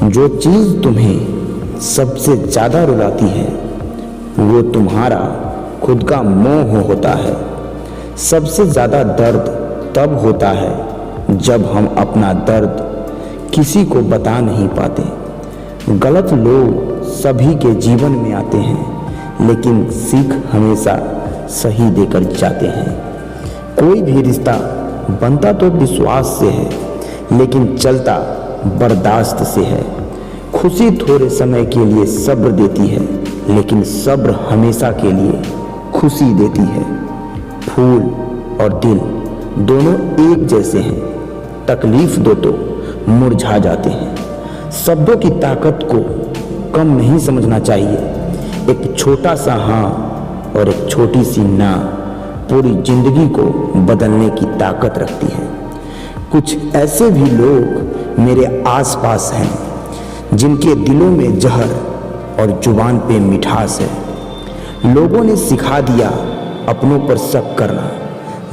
जो चीज़ तुम्हें सबसे ज़्यादा रुलाती है वो तुम्हारा खुद का मोह होता है। सबसे ज़्यादा दर्द तब होता है जब हम अपना दर्द किसी को बता नहीं पाते। गलत लोग सभी के जीवन में आते हैं, लेकिन सीख हमेशा सही देकर जाते हैं। कोई भी रिश्ता बनता तो विश्वास से है, लेकिन चलता बर्दाश्त से है। खुशी थोड़े समय के लिए सब्र देती है, लेकिन सब्र हमेशा के लिए खुशी देती है। फूल और दिल दोनों एक जैसे हैं, तकलीफ दो तो मुरझा जाते हैं। शब्दों की ताकत को कम नहीं समझना चाहिए। एक छोटा सा हाँ और एक छोटी सी ना पूरी जिंदगी को बदलने की ताकत रखती है। कुछ ऐसे भी लोग मेरे आसपास हैं जिनके दिलों में जहर और जुबान पे मिठास है। लोगों ने सिखा दिया अपनों पर शक करना,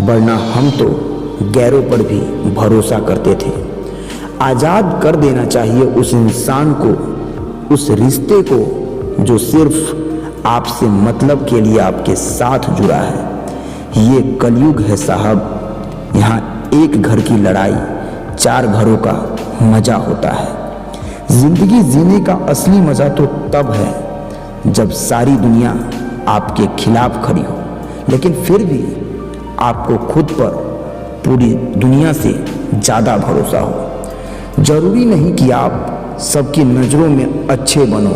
वरना हम तो गैरों पर भी भरोसा करते थे। आज़ाद कर देना चाहिए उस इंसान को, उस रिश्ते को जो सिर्फ आपसे मतलब के लिए आपके साथ जुड़ा है। ये कलयुग है साहब, यहाँ एक घर की लड़ाई 4 घरों का मजा होता है। जिंदगी जीने का असली मजा तो तब है जब सारी दुनिया आपके खिलाफ खड़ी हो, लेकिन फिर भी आपको खुद पर पूरी दुनिया से ज़्यादा भरोसा हो। जरूरी नहीं कि आप सबकी नज़रों में अच्छे बनो।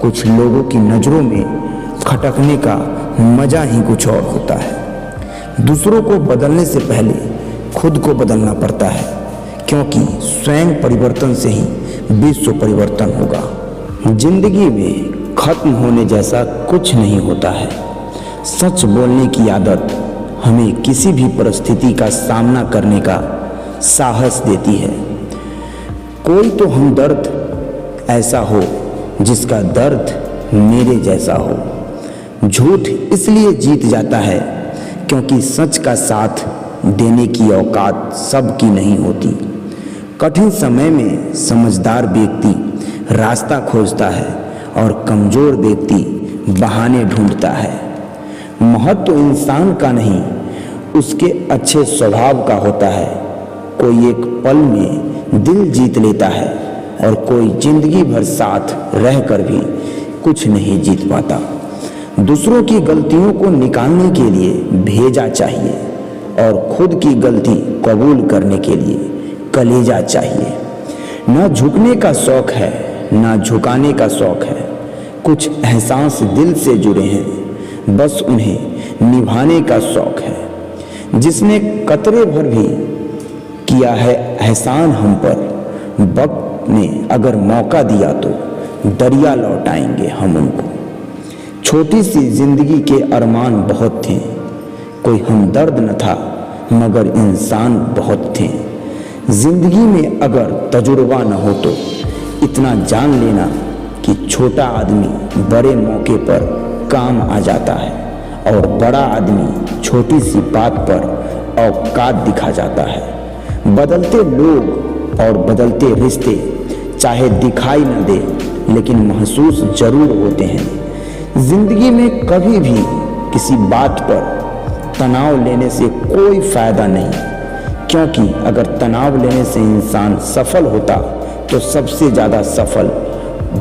कुछ लोगों की नज़रों में खटकने का मज़ा ही कुछ और होता है। दूसरों को बदलने से पहले खुद को बदलना पड़ता है, क्योंकि स्वयं परिवर्तन से ही विश्व परिवर्तन होगा। जिंदगी में खत्म होने जैसा कुछ नहीं होता है। सच बोलने की आदत हमें किसी भी परिस्थिति का सामना करने का साहस देती है। कोई तो हमदर्द ऐसा हो जिसका दर्द मेरे जैसा हो। झूठ इसलिए जीत जाता है क्योंकि सच का साथ देने की औकात सबकी नहीं होती। कठिन समय में समझदार व्यक्ति रास्ता खोजता है और कमजोर व्यक्ति बहाने ढूंढता है। महत्व तो इंसान का नहीं, उसके अच्छे स्वभाव का होता है। कोई एक पल में दिल जीत लेता है और कोई जिंदगी भर साथ रहकर भी कुछ नहीं जीत पाता। दूसरों की गलतियों को निकालने के लिए भेजा चाहिए और खुद की गलती कबूल करने के लिए कलेजा चाहिए। ना झुकने का शौक है, ना झुकाने का शौक है। कुछ एहसास दिल से जुड़े हैं, बस उन्हें निभाने का शौक है। जिसने कतरे भर भी किया है एहसान हम पर, वक्त ने अगर मौका दिया तो दरिया लौटाएंगे हम उनको। छोटी सी जिंदगी के अरमान बहुत थे, कोई हमदर्द न था मगर इंसान बहुत थे। जिंदगी में अगर तजुर्बा न हो तो इतना जान लेना कि छोटा आदमी बड़े मौके पर काम आ जाता है और बड़ा आदमी छोटी सी बात पर औकात दिखा जाता है। बदलते लोग और बदलते रिश्ते चाहे दिखाई न दे, लेकिन महसूस जरूर होते हैं। जिंदगी में कभी भी किसी बात पर तनाव लेने से कोई फायदा नहीं, क्योंकि अगर तनाव लेने से इंसान सफल होता तो सबसे ज़्यादा सफल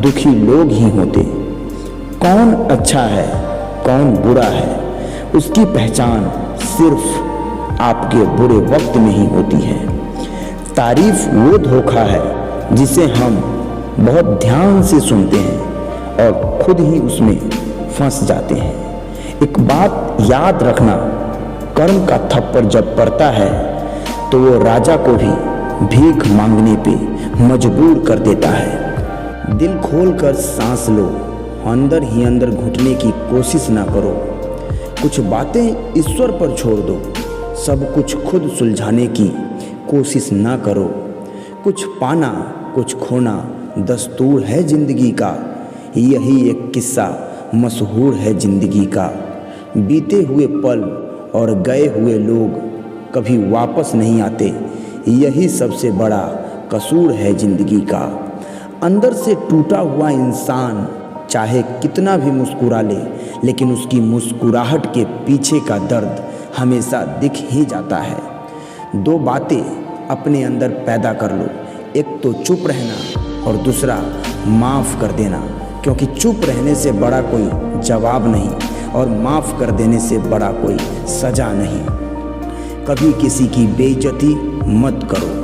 दुखी लोग ही होते। कौन अच्छा है कौन बुरा है, उसकी पहचान सिर्फ आपके बुरे वक्त में ही होती है। तारीफ वो धोखा है जिसे हम बहुत ध्यान से सुनते हैं और खुद ही उसमें फंस जाते हैं। एक बात याद रखना, कर्म का थप्पड़ जब पड़ता है तो वो राजा को भी भीख मांगने पे मजबूर कर देता है। दिल खोलकर सांस लो, अंदर ही अंदर घुटने की कोशिश ना करो। कुछ बातें ईश्वर पर छोड़ दो, सब कुछ खुद सुलझाने की कोशिश ना करो। कुछ पाना कुछ खोना दस्तूर है जिंदगी का, यही एक किस्सा मशहूर है जिंदगी का। बीते हुए पल और गए हुए लोग कभी वापस नहीं आते, यही सबसे बड़ा कसूर है जिंदगी का। अंदर से टूटा हुआ इंसान चाहे कितना भी मुस्कुरा ले, लेकिन उसकी मुस्कुराहट के पीछे का दर्द हमेशा दिख ही जाता है। दो बातें अपने अंदर पैदा कर लो, एक तो चुप रहना और दूसरा माफ़ कर देना, क्योंकि चुप रहने से बड़ा कोई जवाब नहीं और माफ़ कर देने से बड़ा कोई सज़ा नहीं। कभी किसी की बेइज्जती मत करो।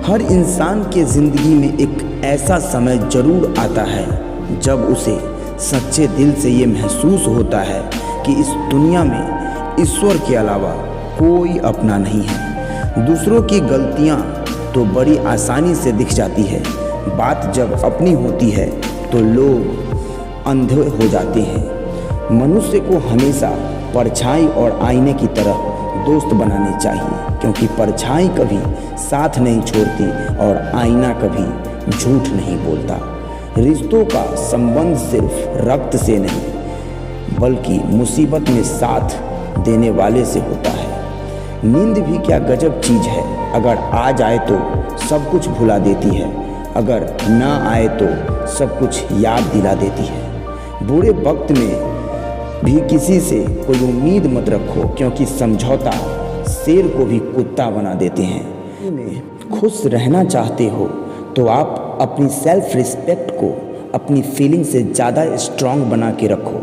हर इंसान के ज़िंदगी में एक ऐसा समय ज़रूर आता है जब उसे सच्चे दिल से ये महसूस होता है कि इस दुनिया में ईश्वर के अलावा कोई अपना नहीं है। दूसरों की गलतियाँ तो बड़ी आसानी से दिख जाती है, बात जब अपनी होती है तो लोग अंधे हो जाते हैं। मनुष्य को हमेशा परछाई और आईने की तरह दोस्त बनाने चाहिए, क्योंकि परछाई कभी साथ नहीं छोड़ती और आईना कभी झूठ नहीं बोलता। रिश्तों का संबंध सिर्फ रक्त से नहीं बल्कि मुसीबत में साथ देने वाले से होता है। नींद भी क्या गजब चीज़ है, अगर आ जाए तो सब कुछ भुला देती है, अगर ना आए तो सब कुछ याद दिला देती है। बुरे वक्त में भी किसी से कोई उम्मीद मत रखो, क्योंकि समझौता शेर को भी कुत्ता बना देते हैं। में खुश रहना चाहते हो तो आप अपनी सेल्फ रिस्पेक्ट को अपनी फीलिंग से ज़्यादा स्ट्रांग बना के रखो।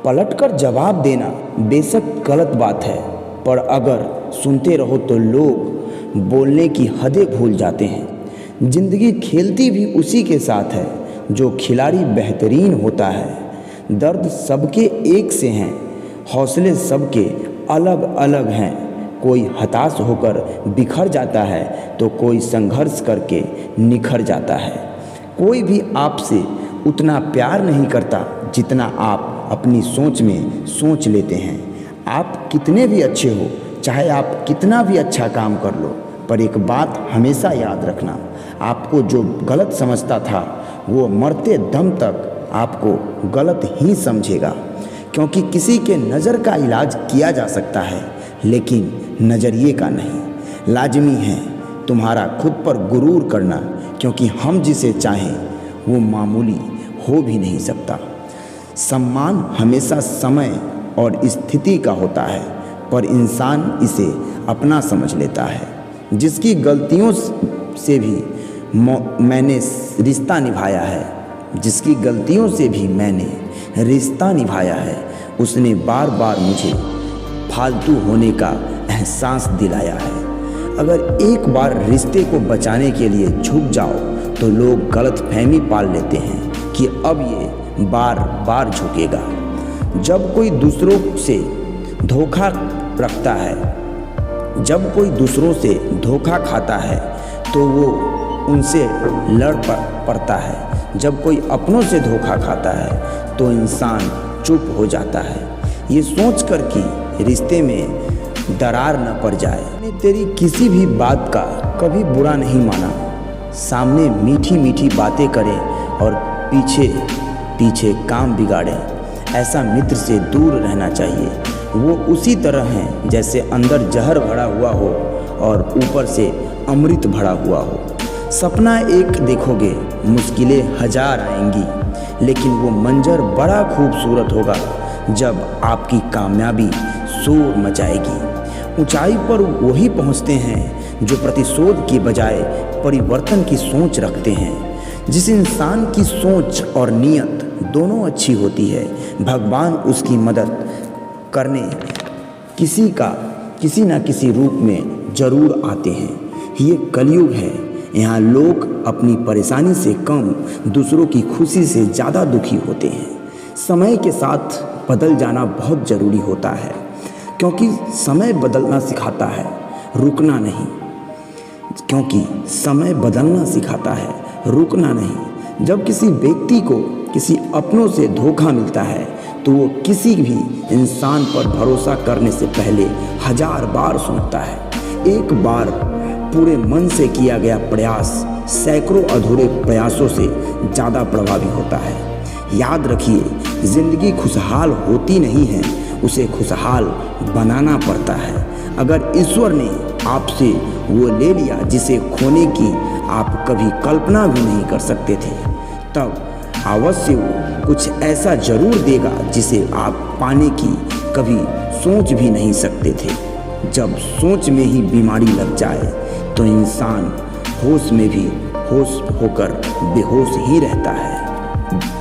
पलटकर जवाब देना बेशक गलत बात है, पर अगर सुनते रहो तो लोग बोलने की हदें भूल जाते हैं। ज़िंदगी खेलती भी उसी के साथ है जो खिलाड़ी बेहतरीन होता है। दर्द सबके एक से हैं, हौसले सबके अलग अलग हैं। कोई हताश होकर बिखर जाता है तो कोई संघर्ष करके निखर जाता है। कोई भी आपसे उतना प्यार नहीं करता जितना आप अपनी सोच में सोच लेते हैं। आप कितने भी अच्छे हो, चाहे आप कितना भी अच्छा काम कर लो, पर एक बात हमेशा याद रखना, आपको जो गलत समझता था वो मरते दम तक आपको गलत ही समझेगा। क्योंकि किसी के नज़र का इलाज किया जा सकता है, लेकिन नज़रिए का नहीं। लाजमी है तुम्हारा खुद पर गुरूर करना, क्योंकि हम जिसे चाहें वो मामूली हो भी नहीं सकता। सम्मान हमेशा समय और स्थिति का होता है, पर इंसान इसे अपना समझ लेता है। जिसकी गलतियों से भी मैंने रिश्ता निभाया है, जिसकी गलतियों से भी मैंने रिश्ता निभाया है, उसने बार बार मुझे फालतू होने का एहसास दिलाया है। अगर एक बार रिश्ते को बचाने के लिए झुक जाओ तो लोग गलतफहमी पाल लेते हैं कि अब ये बार बार झुकेगा। जब कोई दूसरों से धोखा रखता है, जब कोई दूसरों से धोखा खाता है तो वो उनसे लड़ पड़ता है। जब कोई अपनों से धोखा खाता है तो इंसान चुप हो जाता है, ये सोच कर कि रिश्ते में दरार न पड़ जाए। मैंने तेरी किसी भी बात का कभी बुरा नहीं माना। सामने मीठी मीठी बातें करे और पीछे पीछे काम बिगाड़े, ऐसा मित्र से दूर रहना चाहिए। वो उसी तरह हैं जैसे अंदर जहर भरा हुआ हो और ऊपर से अमृत भरा हुआ हो। सपना एक देखोगे, मुश्किलें हजार आएंगी, लेकिन वो मंजर बड़ा खूबसूरत होगा जब आपकी कामयाबी शोर मचाएगी। ऊंचाई पर वही पहुंचते हैं जो प्रतिशोध की बजाय परिवर्तन की सोच रखते हैं। जिस इंसान की सोच और नीयत दोनों अच्छी होती है, भगवान उसकी मदद करने किसी न किसी रूप में जरूर आते हैं। ये कलयुग है, यहाँ लोग अपनी परेशानी से कम दूसरों की खुशी से ज़्यादा दुखी होते हैं। समय के साथ बदल जाना बहुत ज़रूरी होता है, क्योंकि समय बदलना सिखाता है, रुकना नहीं। क्योंकि समय बदलना सिखाता है, रुकना नहीं। जब किसी व्यक्ति को किसी अपनों से धोखा मिलता है तो वो किसी भी इंसान पर भरोसा करने से पहले 1000 बार सोचता है। एक बार पूरे मन से किया गया प्रयास सैकड़ों अधूरे प्रयासों से ज़्यादा प्रभावी होता है। याद रखिए, ज़िंदगी खुशहाल होती नहीं है, उसे खुशहाल बनाना पड़ता है। अगर ईश्वर ने आपसे वो ले लिया जिसे खोने की आप कभी कल्पना भी नहीं कर सकते थे, तब अवश्य वो कुछ ऐसा जरूर देगा जिसे आप पाने की कभी सोच भी नहीं सकते थे। जब सोच में ही बीमारी लग जाए तो इंसान होश में भी होश होकर बेहोश ही रहता है।